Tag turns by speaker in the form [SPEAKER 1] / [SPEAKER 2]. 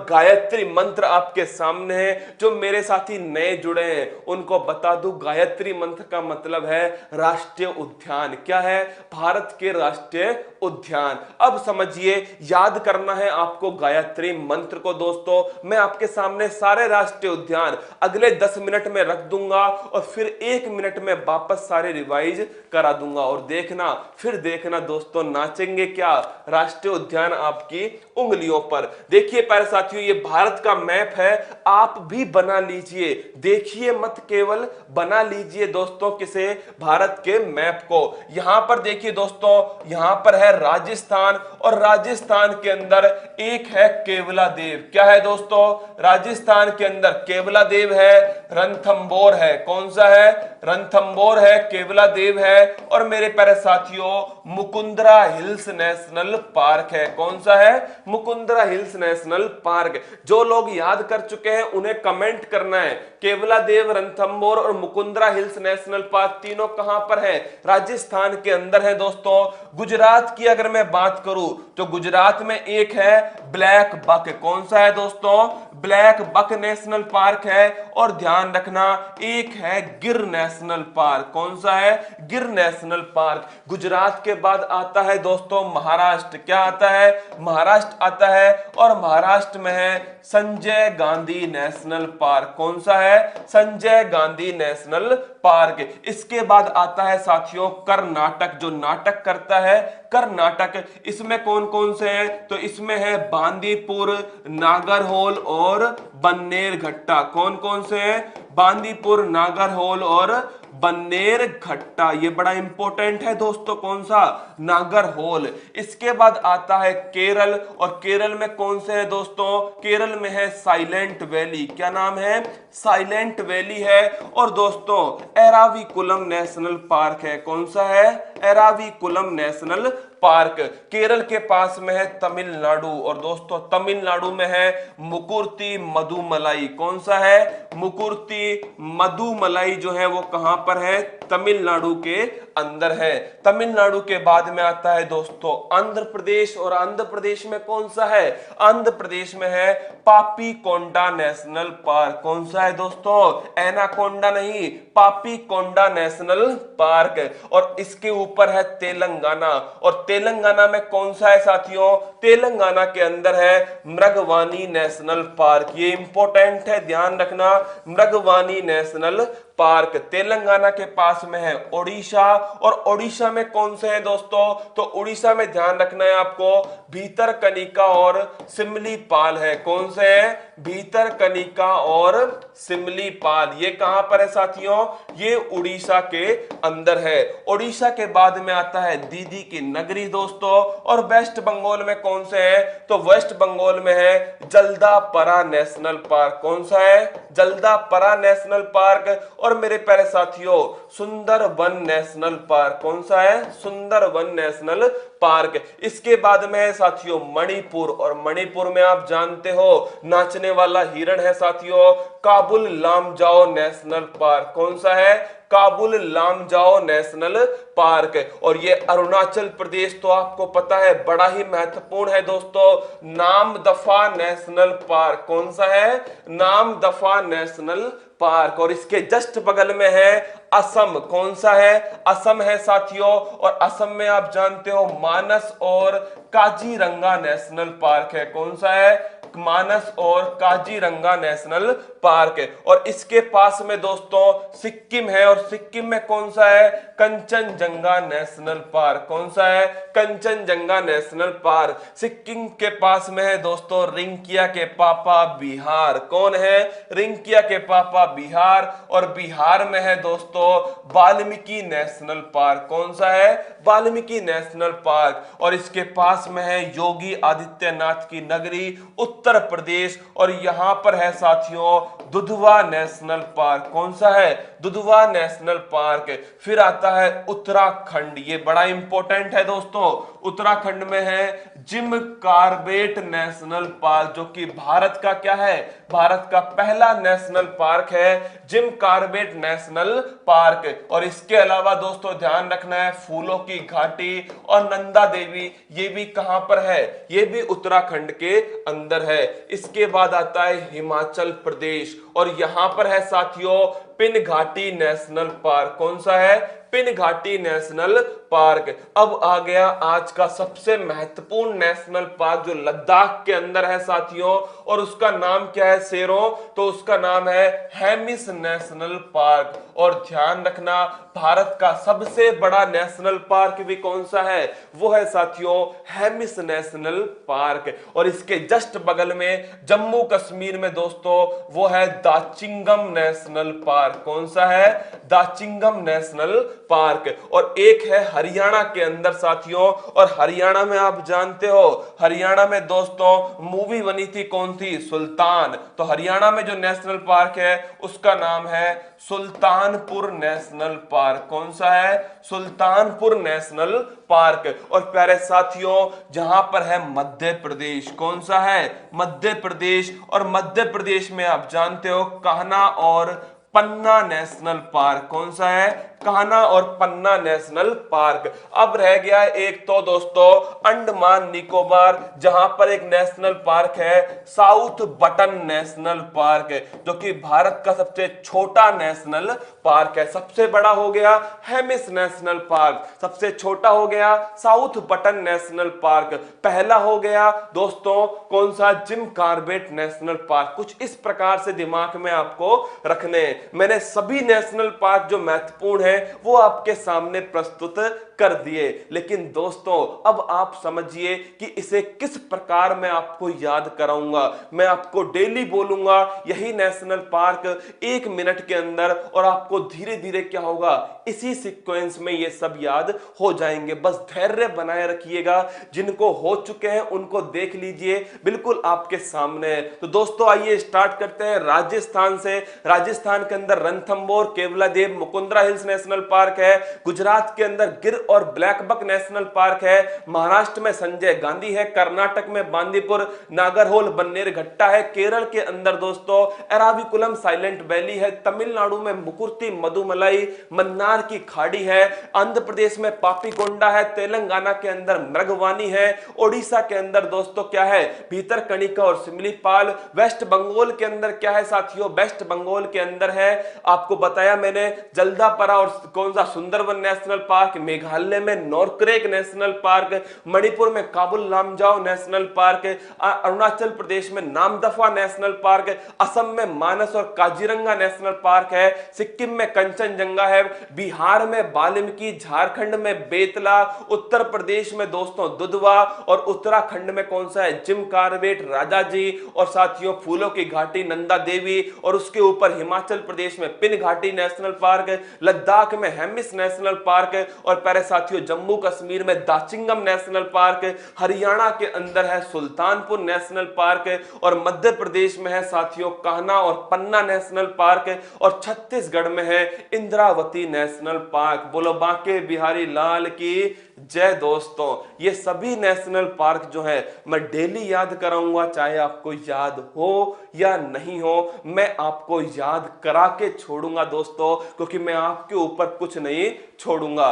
[SPEAKER 1] गायत्री मंत्र आपके सामने है। जो मेरे साथी नए जुड़े हैं उनको बता दूं, गायत्री मंत्र का मतलब है राष्ट्रीय उद्यान। क्या है? भारत के राष्ट्रीय उद्यान। अब समझिए, याद करना है आपको गायत्री मंत्र को। दोस्तों, मैं आपके सामने सारे राष्ट्रीय उद्यान अगले 10 मिनट में रख दूंगा और फिर 1 मिनट में वापस सारे रिवाइज करा दूंगा। और देखना, फिर देखना दोस्तों, नाचेंगे क्या राष्ट्रीय उद्यान आपकी उंगलियों पर। देखिए प्यारे साथियों, ये भारत का मैप है, आप भी बना लीजिए। देखिए मत, केवल बना लीजिए दोस्तों किसे? भारत के मैप को। यहां पर देखिए दोस्तों, यहां पर है राजस्थान, और राजस्थान के अंदर एक है केवला देव। क्या है दोस्तों? राजस्थान के अंदर केवला देव है, रणथंबोर है। कौन सा है? रणथंबोर है, केवला देव है, और मेरे प्यारे साथियों मुकुंदरा हिल्स नेशनल पार्क है। कौन सा है? Mukundra hills national park. जो लोग याद कर चुके हैं उन्हें कमेंट करना है, केवला देव, रणथंबोर और मुकुंदरा हिल्स नेशनल पार्क तीनों कहां पर है? राजस्थान के अंदर है दोस्तों। गुजरात की अगर मैं बात करूं तो गुजरात में एक है ब्लैक बक। कौन सा है दोस्तों? ब्लैक बक नेशनल पार्क है। और ध्यान रखना, एक है गिर नेशनल पार्क। कौन सा है? गिर नेशनल पार्क। गुजरात के बाद आता है दोस्तों महाराष्ट्र। क्या आता है? महाराष्ट्र आता है, और महाराष्ट्र में है संजय गांधी नेशनल पार्क। कौन सा है? Sanjay Gandhi national park. इसके बाद आता है साथियों कर्नाटक, जो नाटक करता है कर्नाटक। इसमें कौन कौन से हैं? तो इसमें है बांदीपुर, नागरहोल और बन्नेरघट्टा। कौन कौन से हैं? बांदीपुर, नागरहोल और बन्नेरघट्टा। ये बड़ा इंपॉर्टेंट है दोस्तों। कौन सा? नागरहोल। इसके बाद आता है केरल, और केरल में कौन से है दोस्तों? केरल में है साइलेंट वैली। क्या नाम है? साइलेंट वैली है। और दोस्तों एराविकुलम नेशनल पार्क है। कौन सा है? Eravikulam national park. केरल के पास में है तमिलनाडु, और दोस्तों तमिलनाडु में है मुकुर्ती मदुमलाई। कौन सा है? मुकुर्ती मदुमलाई जो है वो कहां पर है? तमिलनाडु के अंदर है। तमिलनाडु के बाद में आता है दोस्तों आंध्र प्रदेश, और आंध्र प्रदेश में कौन सा है? आंध्र प्रदेश में है पापीकोंडा नेशनल पार्क। कौन सा है दोस्तों? एनाकोंडा नहीं, पापीकोंडा नेशनल पार्क। और इसके ऊपर है तेलंगाना, और तेलंगाना में कौन सा है साथियों? तेलंगाना के अंदर है मृगवानी नेशनल पार्क। ये इंपॉर्टेंट है, ध्यान रखना, मृगवानी नेशनल पार्क। तेलंगाना के पास में है ओडिशा, और ओडिशा में कौन से हैं दोस्तों? तो ओडिशा में ध्यान रखना है आपको भीतरकनिका और सिमलीपाल है। कौन से हैं? भीतरकनिका और सिमलीपाल। ये कहां पर है साथियों? ये उड़ीसा के अंदर है। ओडिशा के बाद में आता है दीदी की नगरी दोस्तों। और वेस्ट बंगाल में कौन से है? तो वेस्ट बंगाल में है जल्दापरा नेशनल पार्क। कौन सा है? जल्दापरा नेशनल पार्क। और मेरे प्यारे साथियों सुंदरवन नेशनल पार्क। कौन सा है? Sundarban national park. इसके बाद में है साथियों मणिपुर, और मणिपुर में आप जानते हो नाचने वाला हिरण है साथियों काबुल लामजाओ नेशनल पार्क। कौन सा है? Kabul Lamjao national park. और ये अरुणाचल प्रदेश तो आपको पता है बड़ा ही महत्वपूर्ण है दोस्तों, नामदफा नेशनल पार्क। कौन सा है? Namdapha national park. और इसके जस्ट बगल में है असम। कौन सा है? असम है साथियों। और असम में आप जानते हो मानस और काजीरंगा नेशनल पार्क है। कौन सा है? मानस और काजीरंगा नेशनल पार्क। और इसके पास में दोस्तों सिक्किम है, और सिक्किम में कौन सा है? Kanchenjunga national park. कौन सा है? Kanchenjunga national park. सिक्किम के पास में है दोस्तों रिंकिया के पापा बिहार। कौन है? रिंकिया के पापा बिहार। और बिहार में है दोस्तों वाल्मीकि नेशनल पार्क। कौन सा है? Valmiki national park. और इसके पास में है योगी आदित्यनाथ की नगरी उत्तर प्रदेश, और यहां पर है साथियों दुधवा नेशनल पार्क। कौन सा है? Dudhwa national park. फिर आता है उत्तराखंड, ये बड़ा इंपॉर्टेंट है दोस्तों। उत्तराखंड में है जिम कार्बेट नेशनल पार्क, जो कि भारत का क्या है? भारत का पहला नेशनल पार्क है जिम कार्बेट नेशनल पार्क। और इसके अलावा दोस्तों ध्यान रखना है फूलों की घाटी और नंदा देवी, ये भी कहां पर है? ये भी उत्तराखंड के अंदर है। है। इसके बाद आता है हिमाचल प्रदेश और यहां पर है साथियों पिन घाटी नेशनल पार्क। कौन सा है? पिन घाटी नेशनल पार्क। अब आ गया आज का सबसे महत्वपूर्ण नेशनल पार्क जो लद्दाख के अंदर है साथियों, और उसका नाम क्या है शेरों? तो उसका नाम है हेमिस नेशनल पार्क। और ध्यान रखना भारत का सबसे बड़ा नेशनल पार्क भी कौन सा है? वो है साथियों हेमिस नेशनल पार्क। और इसके जस्ट बगल में जम्मू कश्मीर में दोस्तों वो है दाचिंगम नेशनल पार्क। कौन सा है? Dachigam national park. और एक है हरियाणा के अंदर साथियों, और हरियाणा में आप जानते हो हरियाणा में दोस्तों मूवी बनी थी कौन थी? सुल्तान। तो हरियाणा में जो नेशनल पार्क है उसका नाम है सुल्तानपुर नेशनल पार्क। कौन सा है? Sultanpur national park. और प्यारे साथियों जहां पर है मध्य प्रदेश। कौन सा है? मध्य प्रदेश। और मध्य प्रदेश में आप जानते हो कान्हा और पन्ना नेशनल पार्क। कौन सा है? कान्हा और पन्ना नेशनल पार्क। अब रह गया एक तो दोस्तों अंडमान निकोबार, जहां पर एक नेशनल पार्क है साउथ बटन नेशनल पार्क, जो कि भारत का सबसे छोटा नेशनल पार्क है। सबसे बड़ा हो गया हेमिस नेशनल पार्क, सबसे छोटा हो गया साउथ बटन नेशनल पार्क, पहला हो गया दोस्तों कौन सा? Jim Corbett national park. कुछ इस प्रकार से दिमाग में आपको रखने। मैंने सभी नेशनल पार्क जो महत्वपूर्ण है वो आपके सामने प्रस्तुत कर दिए, लेकिन दोस्तों अब आप समझिए कि इसे किस प्रकार मैं आपको याद कराऊंगा। मैं आपको डेली बोलूंगा यही नेशनल पार्क 1 मिनट के अंदर, और आपको धीरे धीरे क्या होगा इसी सीक्वेंस में ये सब याद हो जाएंगे। बस धैर्य बनाए रखिएगा, जिनको हो चुके हैं उनको देख लीजिए, बिल्कुल आपके सामने है। तो दोस्तों आइए स्टार्ट करते हैं राजस्थान से। राजस्थान के अंदर Ranthambore, Keoladeo, Mukundra hills national park है। गुजरात के अंदर गिर और ब्लैकबक नेशनल पार्क है। महाराष्ट्र में संजय गांधी है। कर्नाटक में बांदीपुर, नागरहोल, बन्नेरघट्टा है। केरल के अंदर दोस्तों एराविकुलम साइलेंट वैली है। तमिलनाडु में मुकुर्ती, मधुमलाई, मन्नार की खाड़ी है। आंध्र प्रदेश में पापीकोंडा है। तेलंगाना के अंदर मृगवानी है। ओडिशा के अंदर दोस्तों क्या है? भीतरकनिका और सिमलीपाल। वेस्ट बंगाल के अंदर क्या है साथियों? वेस्ट बंगाल के अंदर है, आपको बताया मैंने, जल्दापरा और कौन सा? Sundarban national park. मेघालय में नोरक्रेक नेशनल पार्क। मणिपुर में काबुल लामजाओ नेशनल पार्क। अरुणाचल प्रदेश में नामदफा नेशनल पार्क। असम में मानस और काजीरंगा नेशनल पार्क है। सिक्किम में कंचनजंगा है। बिहार में वाल्मीकि, झारखंड में बेतला, उत्तर प्रदेश में दोस्तों दुधवा, और उत्तराखंड में कौन सा है? जिम कॉर्बेट, राजाजी, और साथियों फूलों की घाटी नंदा देवी, और उसके ऊपर हिमाचल प्रदेश में पिन घाटी नेशनल पार्क, लद्दाख में हेमिस नेशनल पार्क, और प्यारे साथियों जम्मू कश्मीर में दाचिंगम नेशनल पार्क, हरियाणा के अंदर है सुल्तानपुर नेशनल पार्क, और मध्य प्रदेश में है साथियों कान्हा और पन्ना नेशनल पार्क, और छत्तीसगढ़ में है इंद्रावती नेशनल पार्क। बोलो बांके बिहारी लाल की जय। दोस्तों ये सभी नेशनल पार्क जो है मैं डेली याद कराऊंगा, चाहे आपको याद हो या नहीं हो, मैं आपको याद करा के छोड़ूंगा दोस्तों, क्योंकि मैं आपके ऊपर कुछ नहीं छोड़ूंगा।